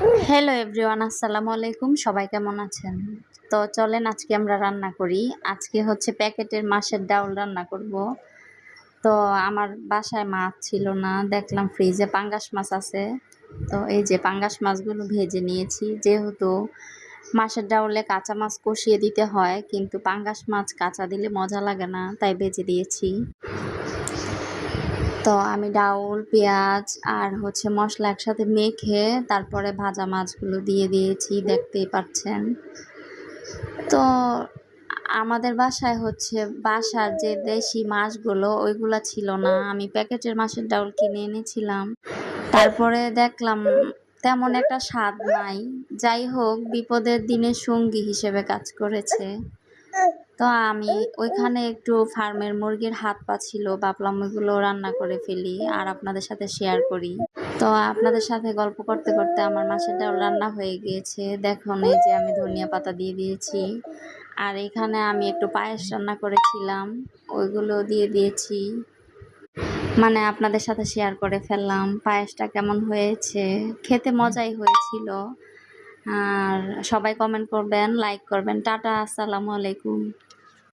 Hello everyone, আসসালামু আলাইকুম। সবাই কেমন আছেন? তো চলেন আজকে আমরা রান্না করি। আজকে হচ্ছে প্যাকেটের মাছের ডাউল রান্না করব। তো আমার বাসায় মাছ ছিল না, দেখলাম ফ্রিজে পাঙ্গাস মাছ আছে। তো এই যে পাঙ্গাস মাছগুলো ভেজে নিয়েছি। যেহেতু মাছের ডাউলে কাঁচা মাছ কষিয়ে দিতে হয়, কিন্তু পাঙ্গাস মাছ কাঁচা দিলে মজা লাগে না, তাই ভেজে দিয়েছি। তো আমি ডাউল, পেঁয়াজ আর হচ্ছে মশলা একসাথে মেখে তারপরে ভাজা মাছগুলো দিয়ে দিয়েছি, দেখতেই পাচ্ছেন। তো আমাদের বাসায় হচ্ছে বাসার যে দেশি মাছগুলো ওইগুলা ছিল না, আমি প্যাকেটের মাছের ডাউল কিনে এনেছিলাম। তারপরে দেখলাম তেমন একটা স্বাদ নাই। যাই হোক, বিপদের দিনে সঙ্গী হিসেবে কাজ করেছে। তো আমি ওইখানে একটু ফার্মের মুরগির হাত পা ছিল, ভাবলাম ওইগুলো রান্না করে ফেলি আর আপনাদের সাথে শেয়ার করি। তো আপনাদের সাথে গল্প করতে করতে আমার মাছের ডাল রান্না হয়ে গিয়েছে। দেখুন, এই যে আমি ধনিয়া পাতা দিয়ে দিয়েছি। আর এখানে আমি একটু পায়েস রান্না করেছিলাম, ওইগুলো দিয়ে দিয়েছি। মানে আপনাদের সাথে শেয়ার করে ফেললাম পায়েসটা কেমন হয়েছে। খেতে মজাই হয়েছিল। আর সবাই কমেন্ট করবেন, লাইক করবেন। টাটা, আসসালামু আলাইকুম।